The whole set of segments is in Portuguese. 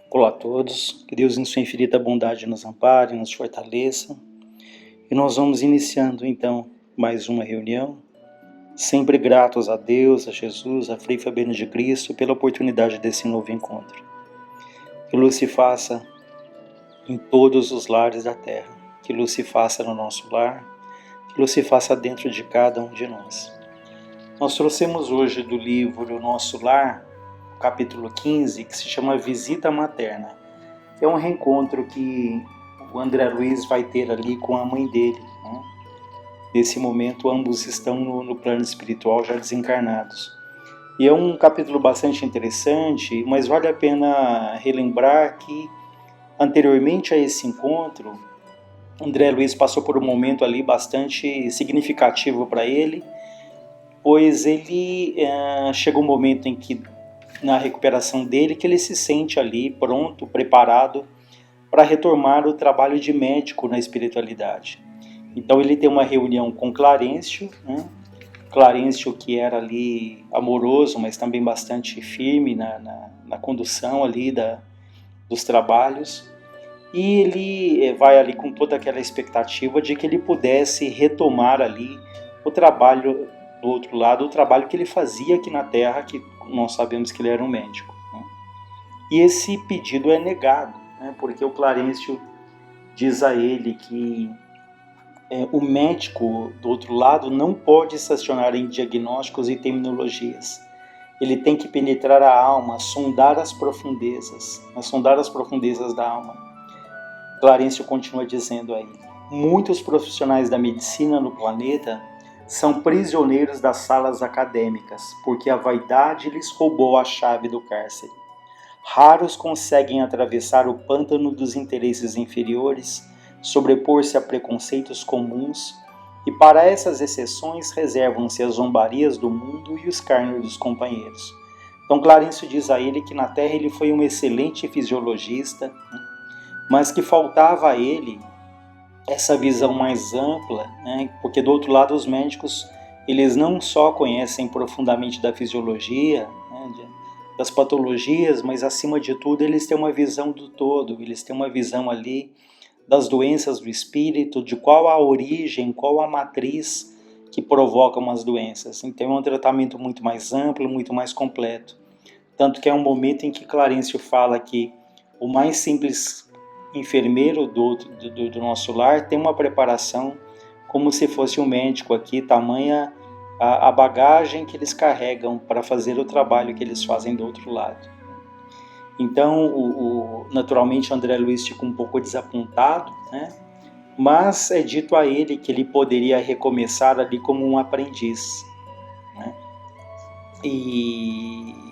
Olá a todos, que Deus em sua infinita bondade nos ampare, nos fortaleça. E nós vamos iniciando então mais uma reunião, sempre gratos a Deus, a Jesus, a Frei Fabiano de Cristo pela oportunidade desse novo encontro. Que luz se faça em todos os lares da terra, que luz se faça no nosso lar, que luz se faça dentro de cada um de nós. Nós trouxemos hoje do livro Nosso Lar, capítulo 15, que se chama Visita Materna. É um reencontro que o André Luiz vai ter ali com a mãe dele, né? Nesse momento, ambos estão no plano espiritual, já desencarnados. E é um capítulo bastante interessante, mas vale a pena relembrar que, anteriormente a esse encontro, André Luiz passou por um momento ali bastante significativo para ele, pois ele chegou um momento em que, na recuperação dele, que ele se sente ali pronto, preparado para retomar o trabalho de médico na espiritualidade. Então ele tem uma reunião com Clarencio, né? Clarencio, que era ali amoroso, mas também bastante firme na condução ali dos trabalhos, e ele vai ali com toda aquela expectativa de que ele pudesse retomar ali o trabalho do outro lado, o trabalho que ele fazia aqui na Terra, que nós sabemos que ele era um médico, né? E esse pedido é negado, né? Porque o Clarencio diz a ele que o médico do outro lado não pode estacionar em diagnósticos e terminologias. Ele tem que penetrar a alma, sondar as profundezas da alma. Clarencio continua dizendo a ele: muitos profissionais da medicina no planeta são prisioneiros das salas acadêmicas, porque a vaidade lhes roubou a chave do cárcere. Raros conseguem atravessar o pântano dos interesses inferiores, sobrepor-se a preconceitos comuns, e para essas exceções reservam-se as zombarias do mundo e o escárnio dos companheiros. Então Clarencio diz a ele que na Terra ele foi um excelente fisiologista, mas que faltava a ele essa visão mais ampla, né? Porque do outro lado os médicos, eles não só conhecem profundamente da fisiologia, né, das patologias, mas acima de tudo eles têm uma visão do todo, eles têm uma visão ali das doenças do espírito, de qual a origem, qual a matriz que provocam as doenças. Então é um tratamento muito mais amplo, muito mais completo. Tanto que é um momento em que Clarencio fala que o mais simples enfermeiro do nosso lar tem uma preparação como se fosse um médico aqui, tamanha a bagagem que eles carregam para fazer o trabalho que eles fazem do outro lado. Então, naturalmente, André Luiz fica um pouco desapontado, né? Mas é dito a ele que ele poderia recomeçar ali como um aprendiz, né? E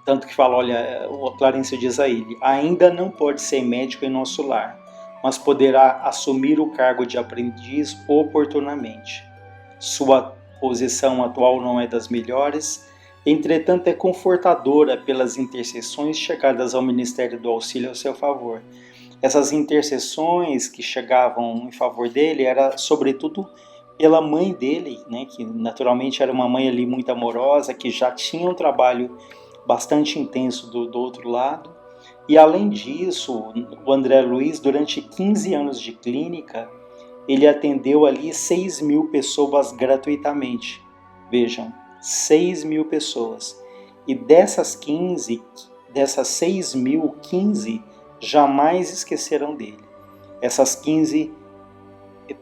tanto que fala, olha, o Clarencio diz a ele: ainda não pode ser médico em nosso lar, mas poderá assumir o cargo de aprendiz oportunamente. Sua posição atual não é das melhores, entretanto é confortadora pelas intercessões chegadas ao Ministério do Auxílio ao seu favor. Essas intercessões que chegavam em favor dele era sobretudo pela mãe dele, né, que naturalmente era uma mãe ali muito amorosa, que já tinha um trabalho bastante intenso do outro lado. E além disso, o André Luiz, durante 15 anos de clínica, ele atendeu ali 6.000 pessoas gratuitamente. Vejam, 6.000 pessoas. E dessas 6.000, 15 jamais esqueceram dele. Essas 15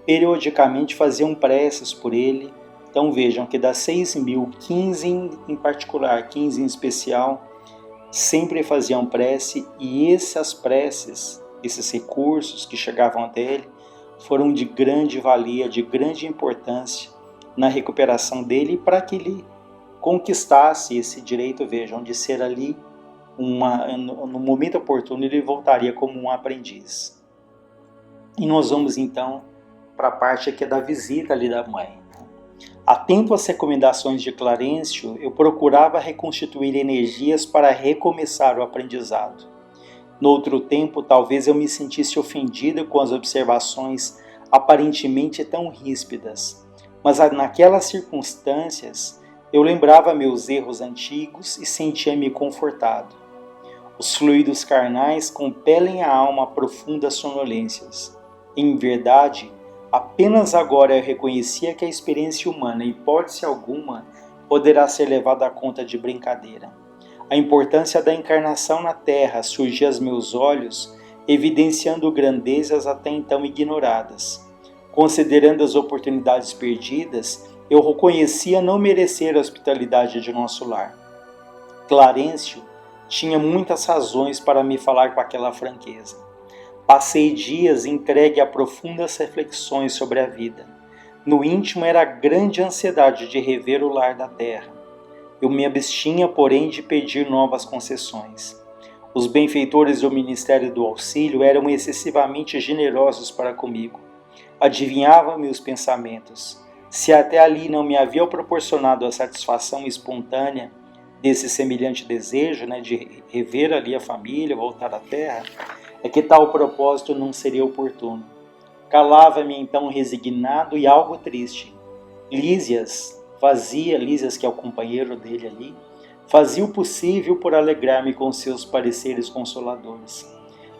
periodicamente faziam preces por ele. Então vejam que das 6.000, 15 em particular, 15 em especial, sempre faziam prece, e essas preces, esses recursos que chegavam até ele, foram de grande valia, de grande importância na recuperação dele, para que ele conquistasse esse direito, vejam, de ser ali, no momento oportuno, ele voltaria como um aprendiz. E nós vamos então para a parte aqui da visita ali da mãe. Atento às recomendações de Clarencio, eu procurava reconstituir energias para recomeçar o aprendizado. Noutro tempo, talvez eu me sentisse ofendido com as observações aparentemente tão ríspidas, mas naquelas circunstâncias eu lembrava meus erros antigos e sentia-me confortado. Os fluidos carnais compelem a alma a profundas sonolências. Em verdade, apenas agora eu reconhecia que a experiência humana, em hipótese alguma, poderá ser levada à conta de brincadeira. A importância da encarnação na Terra surgia aos meus olhos, evidenciando grandezas até então ignoradas. Considerando as oportunidades perdidas, eu reconhecia não merecer a hospitalidade de nosso lar. Clarencio tinha muitas razões para me falar com aquela franqueza. Passei dias entregue a profundas reflexões sobre a vida. No íntimo era grande ansiedade de rever o lar da terra. Eu me abstinha, porém, de pedir novas concessões. Os benfeitores do Ministério do Auxílio eram excessivamente generosos para comigo. Adivinhavam meus pensamentos. Se até ali não me haviam proporcionado a satisfação espontânea desse semelhante desejo, de rever ali a família, voltar à terra, é que tal propósito não seria oportuno. Calava-me então resignado e algo triste. Lísias, que é o companheiro dele ali, fazia o possível por alegrar-me com seus pareceres consoladores.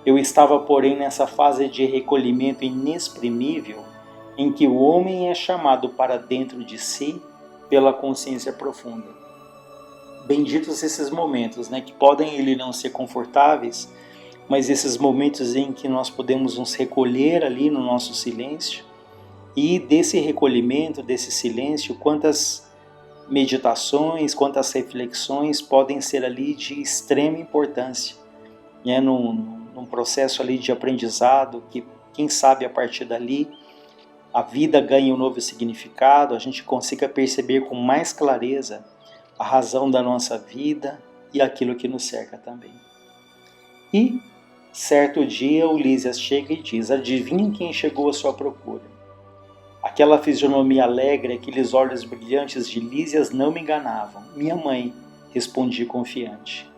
Eu estava, porém, nessa fase de recolhimento inexprimível em que o homem é chamado para dentro de si pela consciência profunda. Benditos esses momentos, que podem ele não ser confortáveis, mas esses momentos em que nós podemos nos recolher ali no nosso silêncio, e desse recolhimento, desse silêncio, quantas meditações, quantas reflexões podem ser ali de extrema importância, num processo ali de aprendizado, que quem sabe a partir dali a vida ganha um novo significado, a gente consiga perceber com mais clareza a razão da nossa vida e aquilo que nos cerca também. E certo dia o Lísias chega e diz: adivinha quem chegou à sua procura? Aquela fisionomia alegre, aqueles olhos brilhantes de Lísias não me enganavam. Minha mãe, respondi confiante.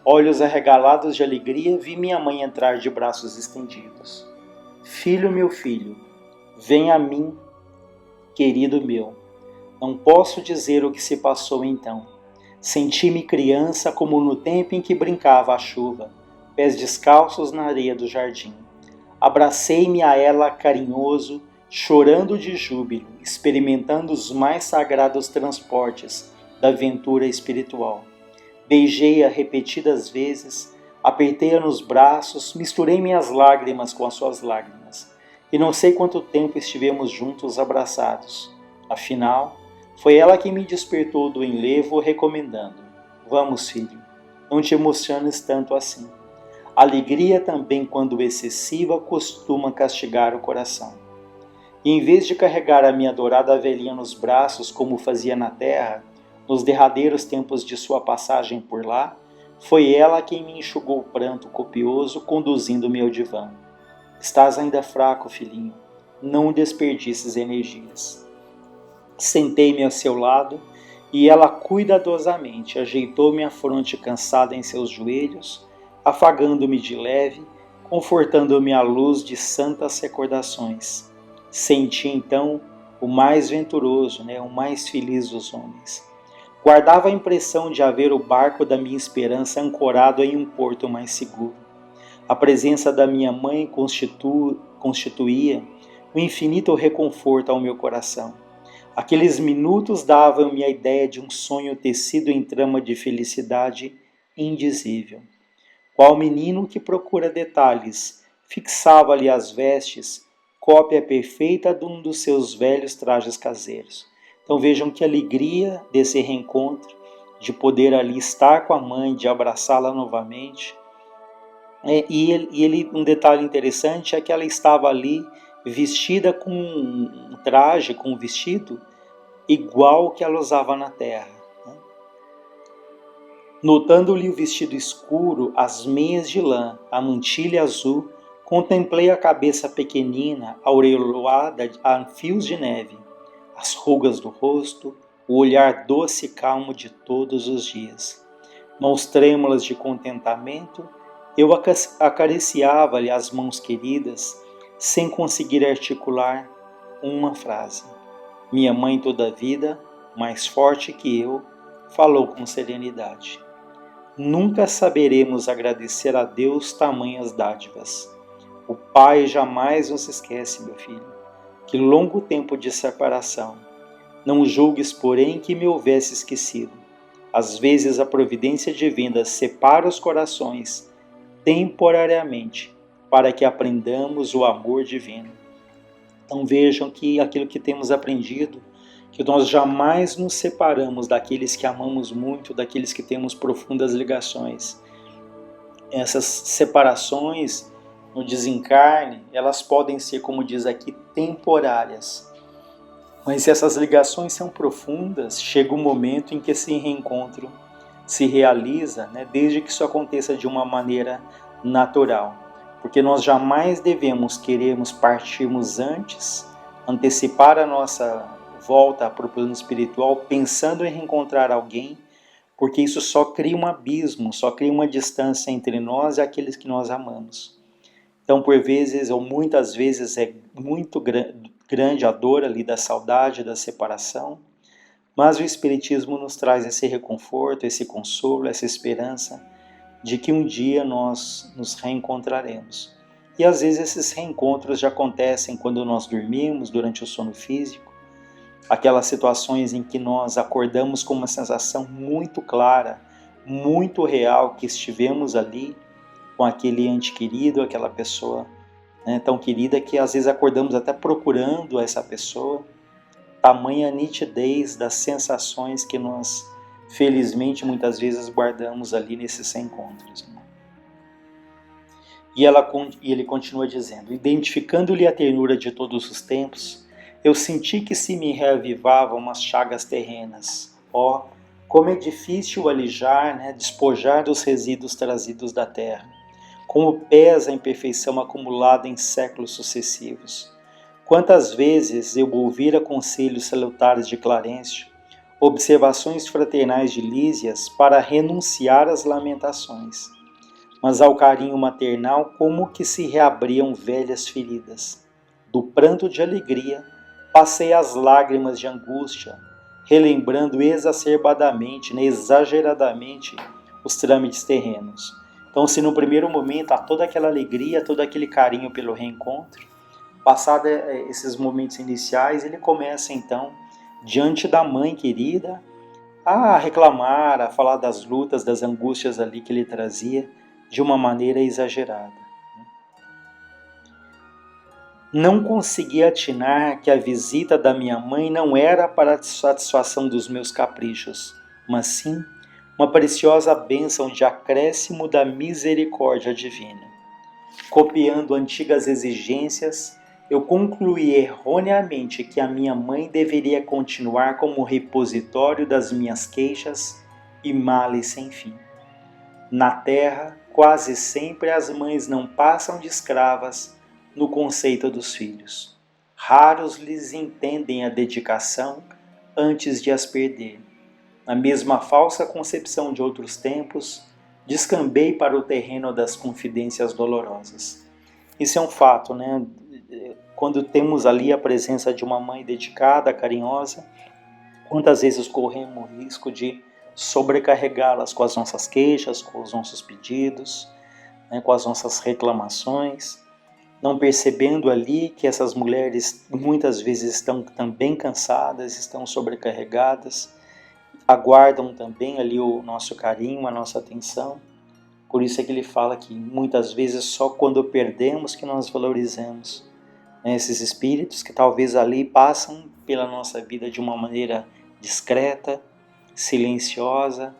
Olhos arregalados de alegria, vi minha mãe entrar de braços estendidos. Filho, meu filho, vem a mim, querido meu. Não posso dizer o que se passou então. Senti-me criança como no tempo em que brincava à chuva, pés descalços na areia do jardim. Abracei-me a ela carinhoso, chorando de júbilo, experimentando os mais sagrados transportes da aventura espiritual. Beijei-a repetidas vezes, apertei-a nos braços, misturei minhas lágrimas com as suas lágrimas. E não sei quanto tempo estivemos juntos abraçados. Afinal, foi ela que me despertou do enlevo recomendando: vamos, filho, não te emociones tanto assim. A alegria também, quando excessiva, costuma castigar o coração. E em vez de carregar a minha adorada velhinha nos braços, como fazia na terra, nos derradeiros tempos de sua passagem por lá, foi ela quem me enxugou o pranto copioso, conduzindo-me ao divã. Estás ainda fraco, filhinho. Não desperdices energias. Sentei-me ao seu lado e ela cuidadosamente ajeitou minha fronte cansada em seus joelhos, afagando-me de leve, confortando-me à luz de santas recordações. Senti então o mais venturoso, o mais feliz dos homens. Guardava a impressão de haver o barco da minha esperança ancorado em um porto mais seguro. A presença da minha mãe constituía um infinito reconforto ao meu coração. Aqueles minutos davam-me a ideia de um sonho tecido em trama de felicidade indizível. Qual menino que procura detalhes, fixava-lhe as vestes, cópia perfeita de um dos seus velhos trajes caseiros. Então vejam que alegria desse reencontro, de poder ali estar com a mãe, de abraçá-la novamente. Um detalhe interessante é que ela estava ali vestida com um traje, com um vestido igual ao que ela usava na terra. Notando-lhe o vestido escuro, as meias de lã, a mantilha azul, contemplei a cabeça pequenina, aureolada a fios de neve, as rugas do rosto, o olhar doce e calmo de todos os dias. Mãos trêmulas de contentamento, eu acariciava-lhe as mãos queridas, sem conseguir articular uma frase. Minha mãe toda a vida, mais forte que eu, falou com serenidade. nunca saberemos agradecer a Deus tamanhas dádivas. O Pai jamais nos esquece, meu filho. Que longo tempo de separação. Não julgues, porém, que me houvesse esquecido. Às vezes a providência divina separa os corações temporariamente para que aprendamos o amor divino. Então vejam que aquilo que temos aprendido, que nós jamais nos separamos daqueles que amamos muito, daqueles que temos profundas ligações. Essas separações no desencarne, elas podem ser, como diz aqui, temporárias. Mas se essas ligações são profundas, chega um momento em que esse reencontro se realiza, né, desde que isso aconteça de uma maneira natural. Porque nós jamais devemos querermos partirmos antes, antecipar a nossa volta para o plano espiritual pensando em reencontrar alguém, porque isso só cria um abismo, só cria uma distância entre nós e aqueles que nós amamos. Então, por vezes, ou muitas vezes, é muito grande a dor ali da saudade, da separação, mas o Espiritismo nos traz esse reconforto, esse consolo, essa esperança de que um dia nós nos reencontraremos. E às vezes esses reencontros já acontecem quando nós dormimos, durante o sono físico, aquelas situações em que nós acordamos com uma sensação muito clara, muito real, que estivemos ali com aquele ente querido, aquela pessoa, né, tão querida, que às vezes acordamos até procurando essa pessoa. Tamanha nitidez das sensações que nós, felizmente, muitas vezes guardamos ali nesses encontros. E ele continua dizendo: identificando-lhe a ternura de todos os tempos, eu senti que se me reavivavam umas chagas terrenas. Ó, como é difícil alijar, né, despojar dos resíduos trazidos da terra. Como pesa a imperfeição acumulada em séculos sucessivos. Quantas vezes eu ouvira conselhos salutares de Clarencio, observações fraternais de Lísias para renunciar às lamentações. Mas ao carinho maternal como que se reabriam velhas feridas. Do pranto de alegria passei às lágrimas de angústia, relembrando exacerbadamente, né, exageradamente, os trâmites terrenos. Então, se no primeiro momento há toda aquela alegria, todo aquele carinho pelo reencontro, passado esses momentos iniciais, ele começa então, diante da mãe querida, a reclamar, a falar das lutas, das angústias ali que ele trazia, de uma maneira exagerada. Não consegui atinar que a visita da minha mãe não era para a satisfação dos meus caprichos, mas sim uma preciosa bênção de acréscimo da misericórdia divina. Copiando antigas exigências, eu concluí erroneamente que a minha mãe deveria continuar como repositório das minhas queixas e males sem fim. Na terra, quase sempre as mães não passam de escravas no conceito dos filhos. Raros lhes entendem a dedicação antes de as perder. Na mesma falsa concepção de outros tempos, descambei para o terreno das confidências dolorosas. Isso é um fato, né? Quando temos ali a presença de uma mãe dedicada, carinhosa, quantas vezes corremos o risco de sobrecarregá-las com as nossas queixas, com os nossos pedidos, né, com as nossas reclamações, não percebendo ali que essas mulheres muitas vezes estão também cansadas, estão sobrecarregadas, aguardam também ali o nosso carinho, a nossa atenção. Por isso é que ele fala que muitas vezes só quando perdemos que nós valorizamos, né, esses espíritos que talvez ali passam pela nossa vida de uma maneira discreta, silenciosa,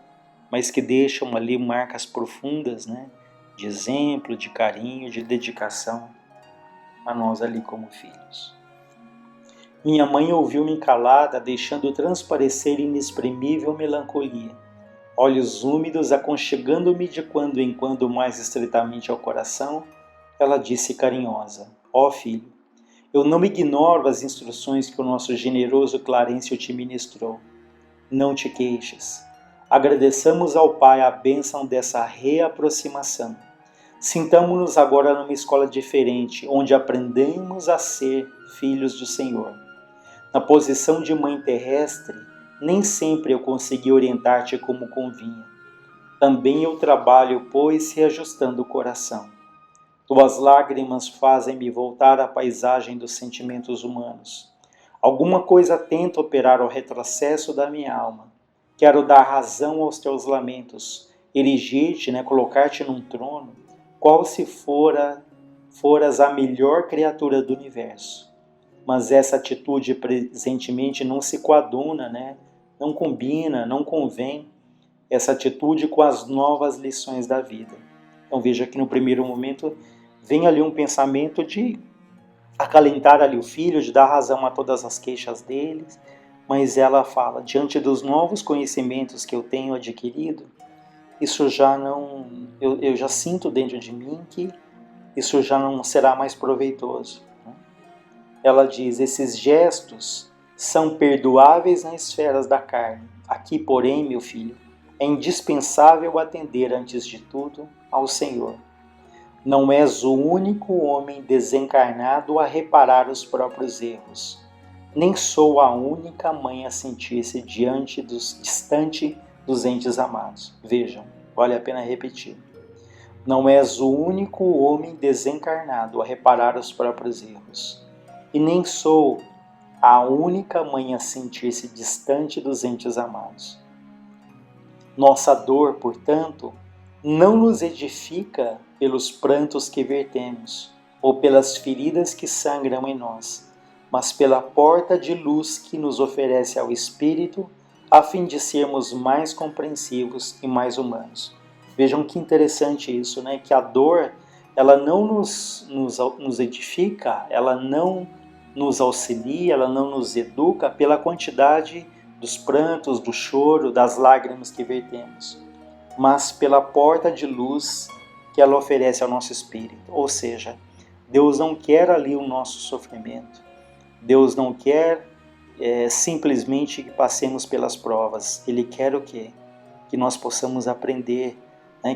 mas que deixam ali marcas profundas, né, de exemplo, de carinho, de dedicação a nós ali como filhos. Minha mãe ouviu-me calada, deixando transparecer inexprimível melancolia. Olhos úmidos aconchegando-me de quando em quando mais estreitamente ao coração, ela disse carinhosa: ó filho, eu não ignoro as instruções que o nosso generoso Clarencio te ministrou. Não te queixes. Agradeçamos ao Pai a bênção dessa reaproximação. Sintamo-nos agora numa escola diferente, onde aprendemos a ser filhos do Senhor. Na posição de mãe terrestre, nem sempre eu consegui orientar-te como convinha. Também eu trabalho, pois, reajustando o coração. Tuas lágrimas fazem-me voltar à paisagem dos sentimentos humanos. Alguma coisa tenta operar o retrocesso da minha alma. Quero dar razão aos teus lamentos, erigir-te, colocar-te num trono, qual se foras a melhor criatura do universo. Mas essa atitude presentemente não se coaduna, não combina, não convém, essa atitude com as novas lições da vida. Então veja que no primeiro momento vem ali um pensamento de acalentar ali o filho, de dar razão a todas as queixas deles, mas ela fala, diante dos novos conhecimentos que eu tenho adquirido, isso já não, eu já sinto dentro de mim que isso já não será mais proveitoso. Ela diz, esses gestos são perdoáveis nas esferas da carne. Aqui, porém, meu filho, é indispensável atender, antes de tudo, ao Senhor. Não és o único homem desencarnado a reparar os próprios erros. Nem sou a única mãe a sentir-se distante dos entes amados. Vejam, vale a pena repetir. Não és o único homem desencarnado a reparar os próprios erros. E nem sou a única mãe a sentir-se distante dos entes amados. Nossa dor, portanto, não nos edifica pelos prantos que vertemos, ou pelas feridas que sangram em nós, mas pela porta de luz que nos oferece ao Espírito, a fim de sermos mais compreensivos e mais humanos. Vejam que interessante isso, que a dor, ela não nos edifica, ela não nos auxilia, ela não nos educa pela quantidade dos prantos, do choro, das lágrimas que vertemos, mas pela porta de luz que ela oferece ao nosso espírito. Ou seja, Deus não quer ali o nosso sofrimento. Deus não quer simplesmente que passemos pelas provas. Ele quer o quê? Que nós possamos aprender,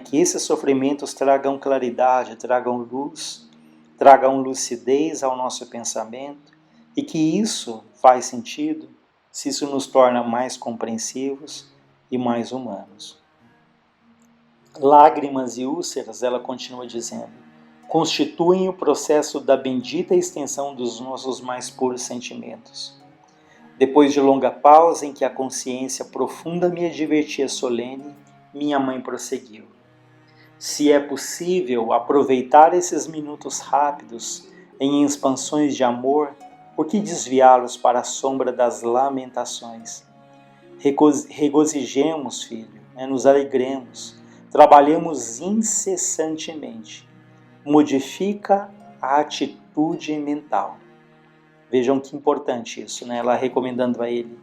que esses sofrimentos tragam claridade, tragam luz, tragam lucidez ao nosso pensamento, e que isso faz sentido se isso nos torna mais compreensivos e mais humanos. Lágrimas e úlceras, ela continua dizendo, constituem o processo da bendita extensão dos nossos mais puros sentimentos. Depois de longa pausa em que a consciência profunda me advertia solene, minha mãe prosseguiu. Se é possível aproveitar esses minutos rápidos em expansões de amor, por que desviá-los para a sombra das lamentações? Regozijemos, filho, nos alegremos, trabalhemos incessantemente. Modifica a atitude mental. Vejam que importante isso, Ela recomendando a ele,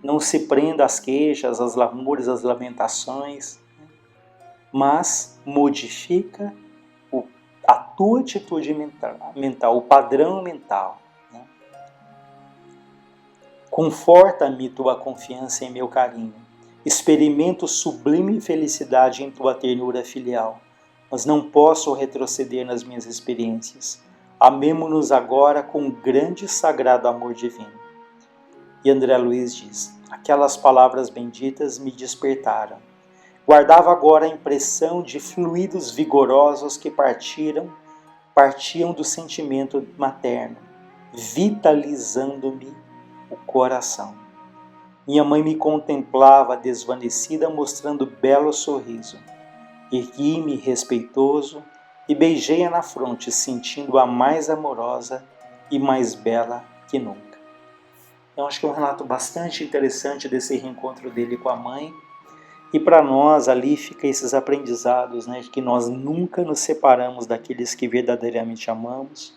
não se prenda às queixas, às lamúrias, às lamentações, mas modifica a tua atitude mental, o padrão mental. Conforta-me tua confiança em meu carinho. Experimento sublime felicidade em tua ternura filial, mas não posso retroceder nas minhas experiências. Amemo-nos agora com grande e sagrado amor divino. E André Luiz diz, aquelas palavras benditas me despertaram. Guardava agora a impressão de fluidos vigorosos que partiam do sentimento materno, vitalizando-me o coração. Minha mãe me contemplava desvanecida, mostrando belo sorriso. Ergui-me respeitoso e beijei-a na fronte, sentindo-a mais amorosa e mais bela que nunca. Então acho que é um relato bastante interessante desse reencontro dele com a mãe. E para nós ali fica esses aprendizados, de que nós nunca nos separamos daqueles que verdadeiramente amamos.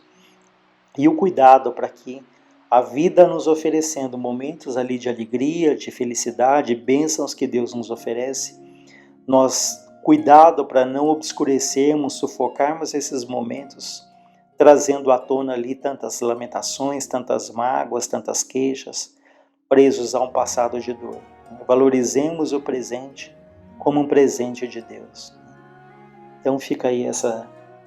E o cuidado para que a vida nos oferecendo momentos ali de alegria, de felicidade, bênçãos que Deus nos oferece, nós cuidado para não obscurecermos, sufocarmos esses momentos, trazendo à tona ali tantas lamentações, tantas mágoas, tantas queixas, presos a um passado de dor. Valorizemos o presente como um presente de Deus. Então fica aí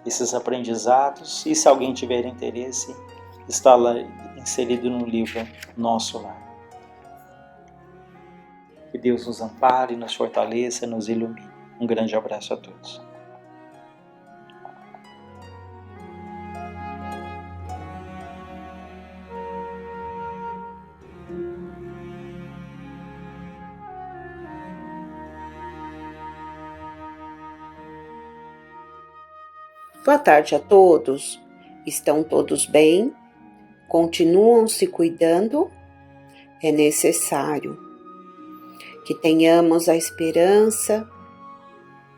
esses aprendizados, e se alguém tiver interesse, está lá inserido no livro Nosso Lar. Que Deus nos ampare, nos fortaleça, nos ilumine. Um grande abraço a todos. Boa tarde a todos. Estão todos bem? Continuam se cuidando? É necessário que tenhamos a esperança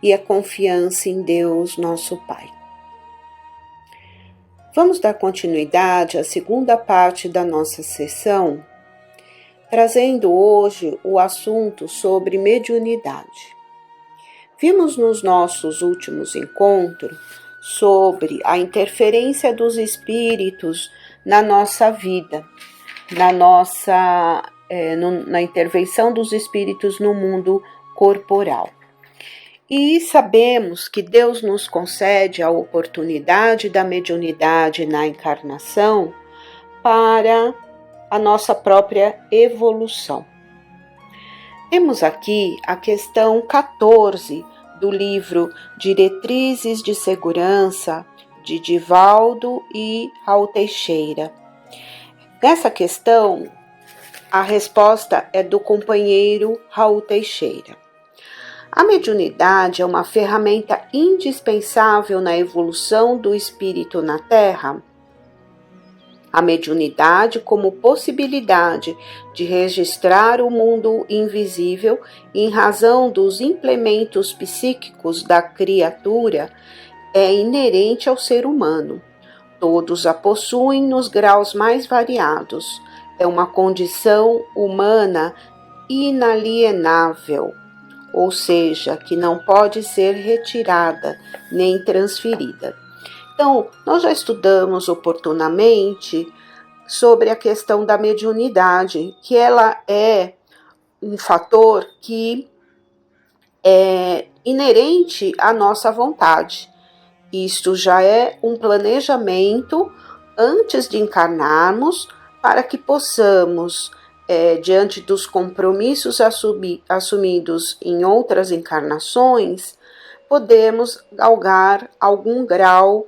e a confiança em Deus, nosso Pai. Vamos dar continuidade à segunda parte da nossa sessão, trazendo hoje o assunto sobre mediunidade. Vimos nos nossos últimos encontros sobre a interferência dos espíritos na nossa vida, na intervenção dos espíritos no mundo corporal. E sabemos que Deus nos concede a oportunidade da mediunidade na encarnação para a nossa própria evolução. Temos aqui a questão 14 do livro Diretrizes de Segurança, de Divaldo e Raul Teixeira. Nessa questão, a resposta é do companheiro Raul Teixeira. A mediunidade é uma ferramenta indispensável na evolução do espírito na Terra. A mediunidade como possibilidade de registrar o mundo invisível em razão dos implementos psíquicos da criatura é inerente ao ser humano. Todos a possuem nos graus mais variados. É uma condição humana inalienável, ou seja, que não pode ser retirada nem transferida. Então, nós já estudamos oportunamente sobre a questão da mediunidade, que ela é um fator que é inerente à nossa vontade. Isto já é um planejamento antes de encarnarmos, para que possamos, diante dos compromissos assumidos em outras encarnações, podemos galgar algum grau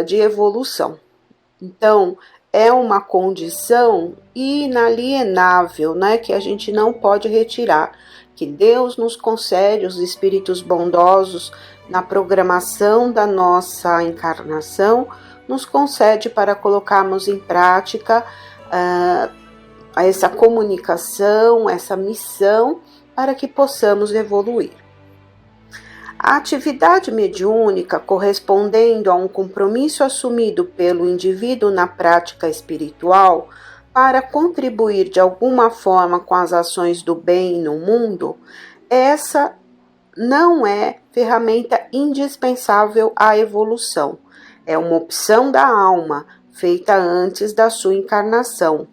de evolução. Então, é uma condição inalienável, né, que a gente não pode retirar, que Deus nos concede, os espíritos bondosos, na programação da nossa encarnação, nos concede para colocarmos em prática essa comunicação, essa missão, para que possamos evoluir. A atividade mediúnica, correspondendo a um compromisso assumido pelo indivíduo na prática espiritual para contribuir de alguma forma com as ações do bem no mundo, essa não é ferramenta indispensável à evolução. É uma opção da alma, feita antes da sua encarnação,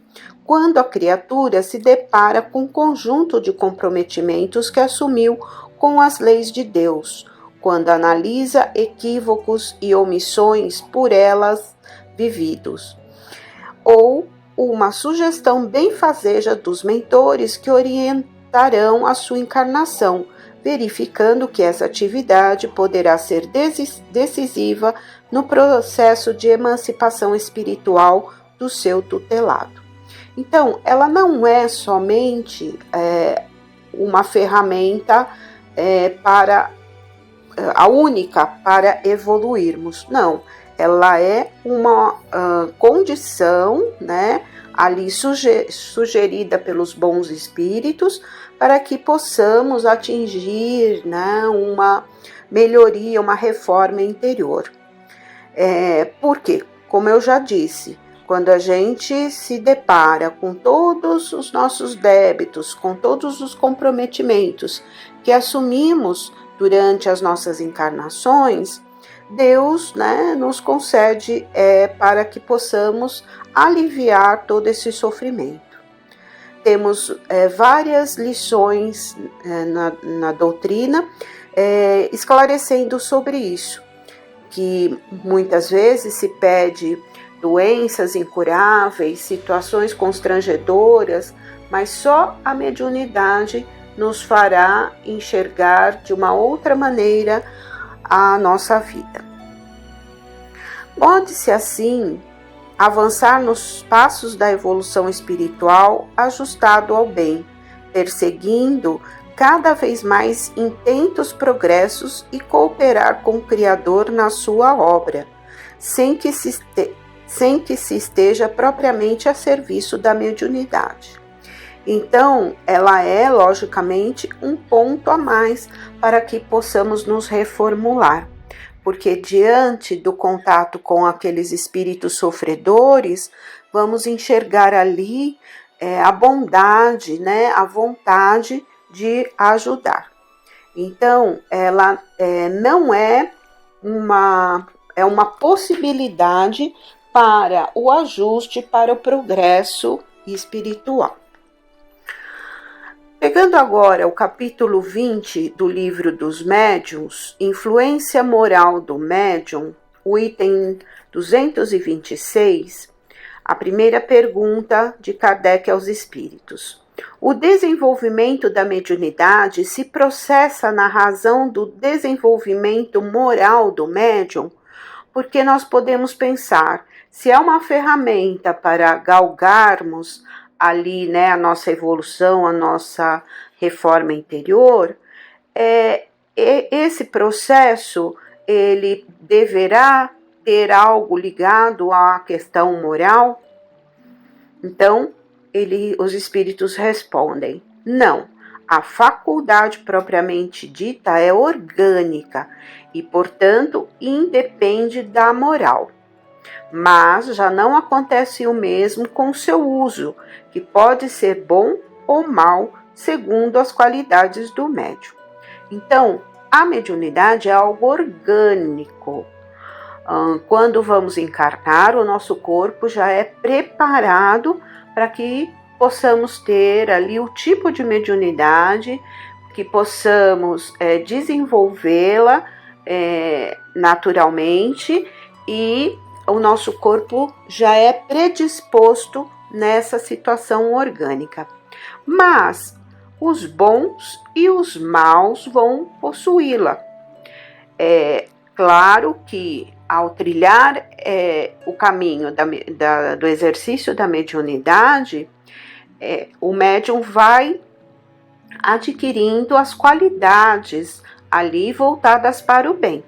quando a criatura se depara com um conjunto de comprometimentos que assumiu com as leis de Deus, quando analisa equívocos e omissões por elas vividos, ou uma sugestão benfazeja dos mentores que orientarão a sua encarnação, verificando que essa atividade poderá ser decisiva no processo de emancipação espiritual do seu tutelado. Então, ela não é somente uma ferramenta a única para evoluirmos. Não, ela é uma condição, né, ali sugerida pelos bons espíritos para que possamos atingir, né, uma melhoria, uma reforma interior. Por quê? Como eu já disse, quando a gente se depara com todos os nossos débitos, com todos os comprometimentos que assumimos durante as nossas encarnações, Deus, né, nos concede para que possamos aliviar todo esse sofrimento. Temos várias lições na doutrina esclarecendo sobre isso, que muitas vezes se pede doenças incuráveis, situações constrangedoras, mas só a mediunidade nos fará enxergar de uma outra maneira a nossa vida. Pode-se assim avançar nos passos da evolução espiritual ajustado ao bem, perseguindo cada vez mais intentos progressos e cooperar com o Criador na sua obra, sem que se esteja propriamente a serviço da mediunidade. Então, ela é, logicamente, um ponto a mais para que possamos nos reformular, porque diante do contato com aqueles espíritos sofredores, vamos enxergar ali a bondade, né, a vontade de ajudar. Então, ela não é uma possibilidade para o ajuste, para o progresso espiritual. Pegando agora o capítulo 20 do livro dos médiuns, Influência Moral do Médium, o item 226, a primeira pergunta de Kardec aos espíritos. O desenvolvimento da mediunidade se processa na razão do desenvolvimento moral do médium, porque nós podemos pensar, se é uma ferramenta para galgarmos ali, né, a nossa evolução, a nossa reforma interior, esse processo, ele deverá ter algo ligado à questão moral? Então, os espíritos respondem, não, a faculdade propriamente dita é orgânica e, portanto, independe da moral. Mas já não acontece o mesmo com seu uso, que pode ser bom ou mal, segundo as qualidades do médium. Então, a mediunidade é algo orgânico. Quando vamos encarnar, o nosso corpo já é preparado para que possamos ter ali o tipo de mediunidade, que possamos desenvolvê-la naturalmente, e o nosso corpo já é predisposto nessa situação orgânica. Mas os bons e os maus vão possuí-la. É claro que ao trilhar o caminho do exercício da mediunidade, o médium vai adquirindo as qualidades ali voltadas para o bem.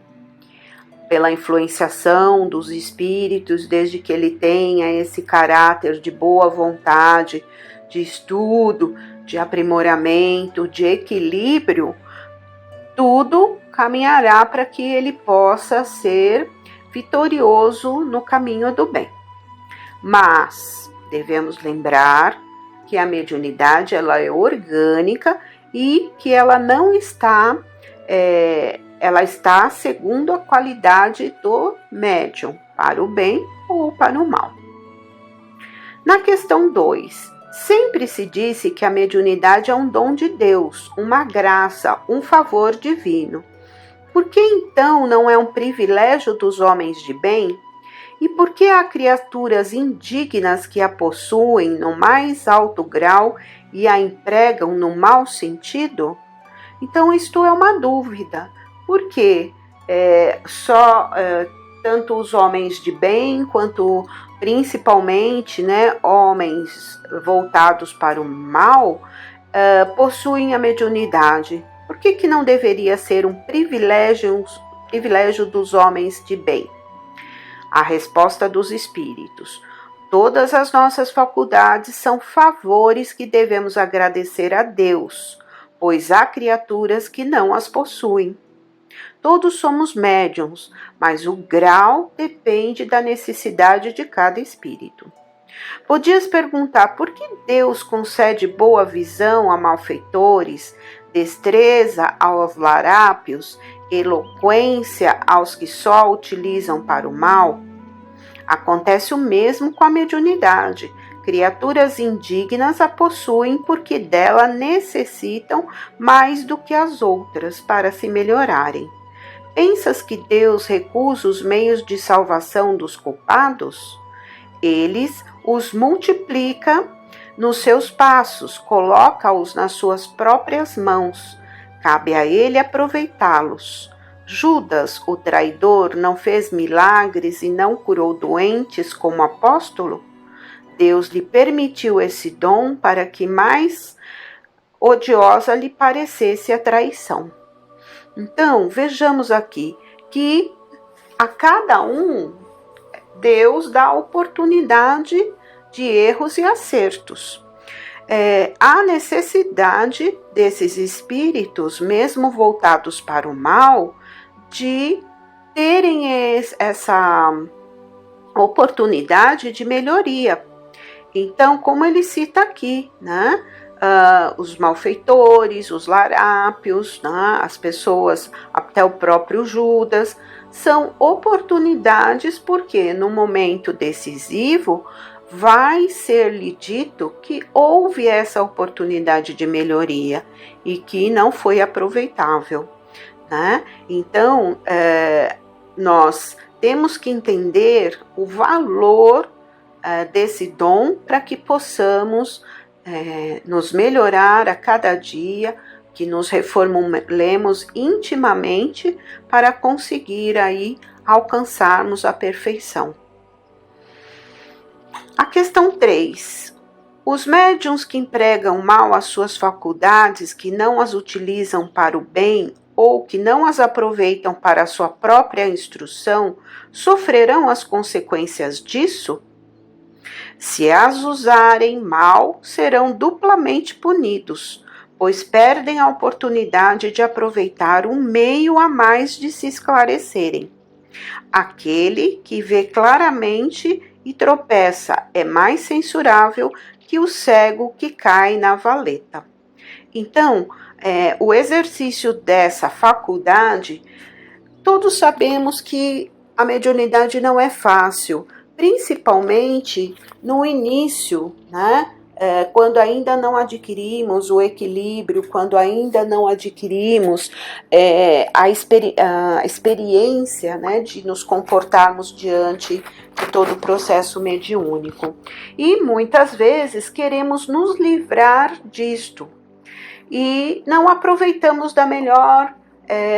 Pela influenciação dos espíritos, desde que ele tenha esse caráter de boa vontade, de estudo, de aprimoramento, de equilíbrio, tudo caminhará para que ele possa ser vitorioso no caminho do bem. Mas devemos lembrar que a mediunidade ela é orgânica e que ela não está, ela está segundo a qualidade do médium, para o bem ou para o mal. Na questão 2, sempre se disse que a mediunidade é um dom de Deus, uma graça, um favor divino. Por que então não é um privilégio dos homens de bem? E por que há criaturas indignas que a possuem no mais alto grau e a empregam no mau sentido? Então isto é uma dúvida. Por que tanto os homens de bem quanto principalmente, né, homens voltados para o mal possuem a mediunidade? Por que não deveria ser um privilégio dos homens de bem? A resposta dos espíritos: todas as nossas faculdades são favores que devemos agradecer a Deus, pois há criaturas que não as possuem. Todos somos médiuns, mas o grau depende da necessidade de cada espírito. Podias perguntar por que Deus concede boa visão a malfeitores, destreza aos larápios, eloquência aos que só a utilizam para o mal? Acontece o mesmo com a mediunidade. Criaturas indignas a possuem porque dela necessitam mais do que as outras para se melhorarem. Pensas que Deus recusa os meios de salvação dos culpados? Eles os multiplica nos seus passos, coloca-os nas suas próprias mãos. Cabe a ele aproveitá-los. Judas, o traidor, não fez milagres e não curou doentes como apóstolo? Deus lhe permitiu esse dom para que mais odiosa lhe parecesse a traição. Então, vejamos aqui que a cada um Deus dá oportunidade de erros e acertos. Há necessidade desses espíritos, mesmo voltados para o mal, de terem essa oportunidade de melhoria. Então, como ele cita aqui, né? Os malfeitores, os larápios, né? As pessoas, até o próprio Judas, são oportunidades porque no momento decisivo vai ser-lhe dito que houve essa oportunidade de melhoria e que não foi aproveitável, né? Então, nós temos que entender o valor desse dom para que possamos nos melhorar a cada dia, que nos reformulemos intimamente para conseguir aí alcançarmos a perfeição. A questão 3. Os médiuns que empregam mal as suas faculdades, que não as utilizam para o bem ou que não as aproveitam para a sua própria instrução, sofrerão as consequências disso? Se as usarem mal, serão duplamente punidos, pois perdem a oportunidade de aproveitar um meio a mais de se esclarecerem. Aquele que vê claramente e tropeça é mais censurável que o cego que cai na valeta. Então, o exercício dessa faculdade, todos sabemos que a mediunidade não é fácil, principalmente no início, né? Quando ainda não adquirimos o equilíbrio, quando ainda não adquirimos a experiência, né, de nos comportarmos diante de todo o processo mediúnico. E muitas vezes queremos nos livrar disto e não aproveitamos da melhor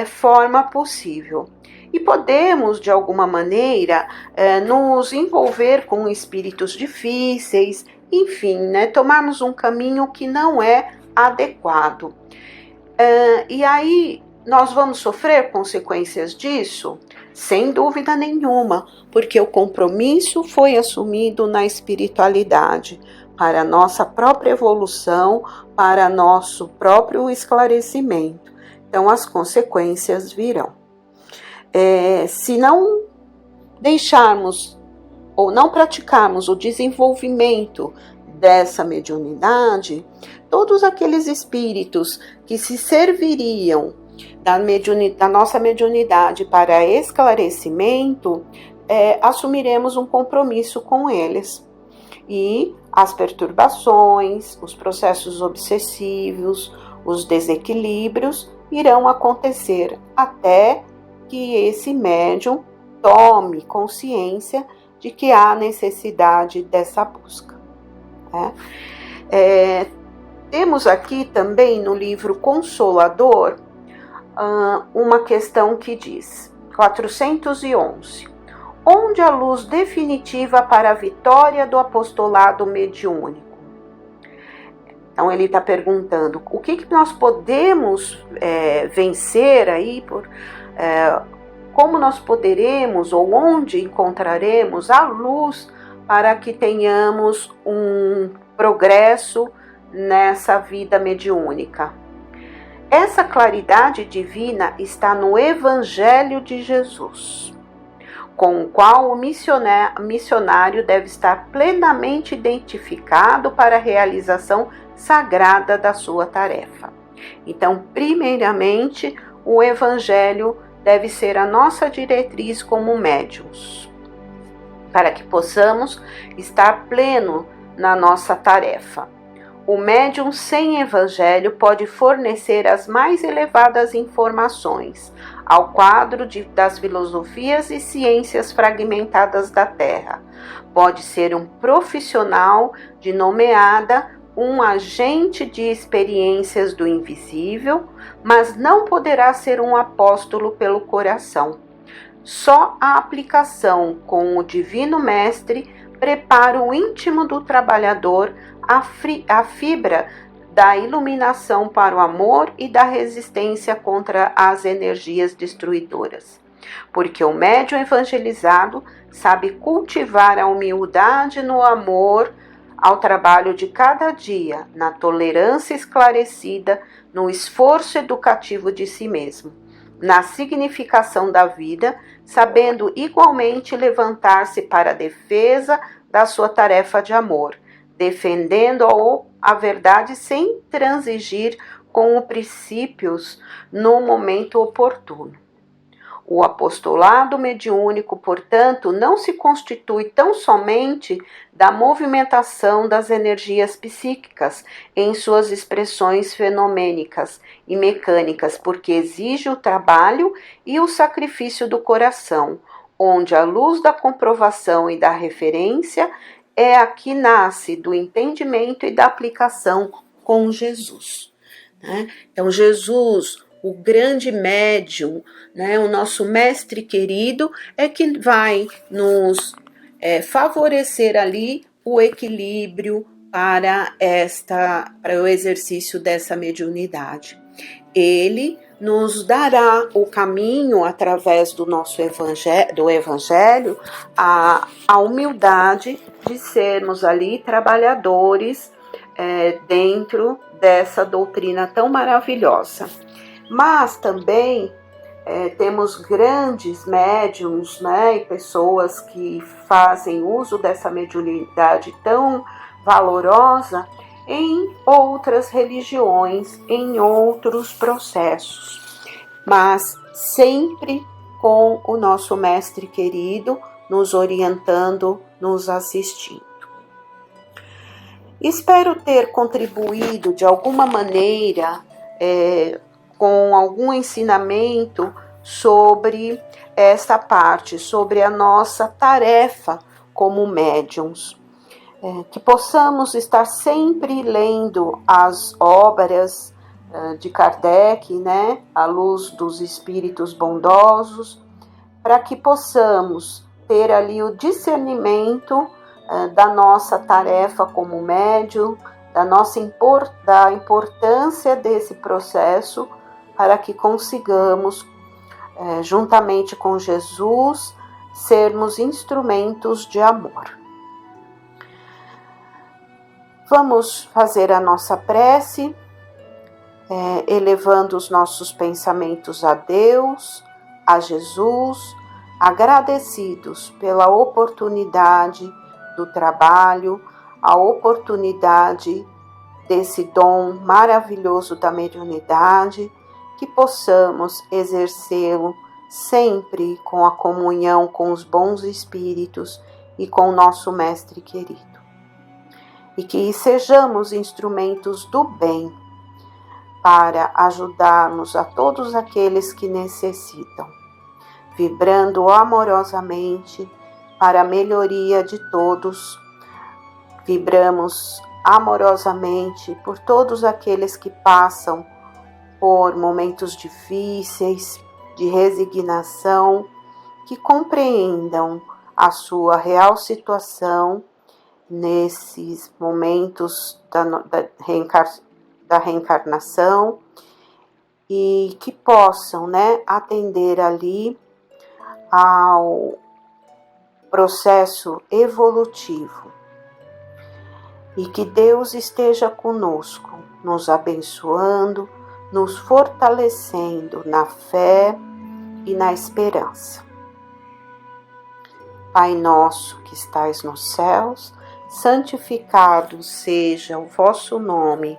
forma possível. E podemos, de alguma maneira, nos envolver com espíritos difíceis, enfim, né, tomarmos um caminho que não é adequado. E aí, nós vamos sofrer consequências disso? Sem dúvida nenhuma, porque o compromisso foi assumido na espiritualidade, para a nossa própria evolução, para nosso próprio esclarecimento. Então, as consequências virão. Se não deixarmos ou não praticarmos o desenvolvimento dessa mediunidade, todos aqueles espíritos que se serviriam da nossa mediunidade para esclarecimento, assumiremos um compromisso com eles. E as perturbações, os processos obsessivos, os desequilíbrios irão acontecer até que esse médium tome consciência de que há necessidade dessa busca. Temos aqui também no livro Consolador uma questão que diz, 411, onde a luz definitiva para a vitória do apostolado mediúnico? Então ele está perguntando o que nós podemos vencer aí, como nós poderemos ou onde encontraremos a luz para que tenhamos um progresso nessa vida mediúnica. Essa claridade divina está no Evangelho de Jesus, com o qual o missionário deve estar plenamente identificado para a realização sagrada da sua tarefa. Então, primeiramente, o Evangelho deve ser a nossa diretriz como médiuns, para que possamos estar pleno na nossa tarefa. O médium sem Evangelho pode fornecer as mais elevadas informações ao quadro das filosofias e ciências fragmentadas da Terra, Pode ser um profissional denominada um agente de experiências do invisível, mas não poderá ser um apóstolo pelo coração. Só a aplicação com o Divino Mestre prepara o íntimo do trabalhador a fibra da iluminação para o amor e da resistência contra as energias destruidoras. Porque o médium evangelizado sabe cultivar a humildade no amor ao trabalho de cada dia, na tolerância esclarecida, no esforço educativo de si mesmo, na significação da vida, sabendo igualmente levantar-se para a defesa da sua tarefa de amor, defendendo a verdade sem transigir com os princípios no momento oportuno. O apostolado mediúnico, portanto, não se constitui tão somente da movimentação das energias psíquicas em suas expressões fenomênicas e mecânicas, porque exige o trabalho e o sacrifício do coração, onde a luz da comprovação e da referência é a que nasce do entendimento e da aplicação com Jesus. Então, Jesus, o grande médium, o nosso mestre querido, é que vai nos favorecer ali o equilíbrio para o exercício dessa mediunidade. Ele nos dará o caminho através do nosso evangelho, a humildade de sermos ali trabalhadores dentro dessa doutrina tão maravilhosa. Mas também temos grandes médiums, e pessoas que fazem uso dessa mediunidade tão valorosa em outras religiões, em outros processos, mas sempre com o nosso mestre querido nos orientando, nos assistindo. Espero ter contribuído de alguma maneira com algum ensinamento sobre essa parte, sobre a nossa tarefa como médiums. Que possamos estar sempre lendo as obras de Kardec, à luz dos espíritos bondosos, para que possamos ter ali o discernimento da nossa tarefa como médium, da importância desse processo, para que consigamos, juntamente com Jesus, sermos instrumentos de amor. Vamos fazer a nossa prece, elevando os nossos pensamentos a Deus, a Jesus, agradecidos pela oportunidade do trabalho, a oportunidade desse dom maravilhoso da mediunidade, que possamos exercê-lo sempre com a comunhão com os bons espíritos e com o nosso Mestre querido. E que sejamos instrumentos do bem para ajudarmos a todos aqueles que necessitam, vibrando amorosamente para a melhoria de todos. Vibramos amorosamente por todos aqueles que passam por momentos difíceis, de resignação, que compreendam a sua real situação nesses momentos da reencarnação e que possam atender ali ao processo evolutivo. E que Deus esteja conosco, nos abençoando, nos fortalecendo na fé e na esperança. Pai nosso que estais nos céus, santificado seja o vosso nome.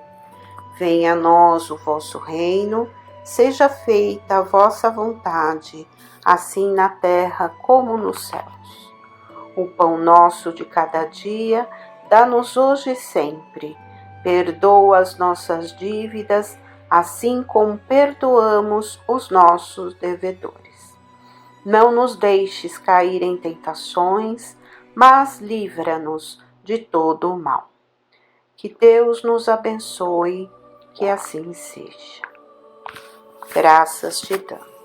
Venha a nós o vosso reino, seja feita a vossa vontade, assim na terra como nos céus. O pão nosso de cada dia, dá-nos hoje e sempre. Perdoa as nossas dívidas, assim como perdoamos os nossos devedores. Não nos deixes cair em tentações, mas livra-nos de todo o mal. Que Deus nos abençoe, que assim seja. Graças te damos.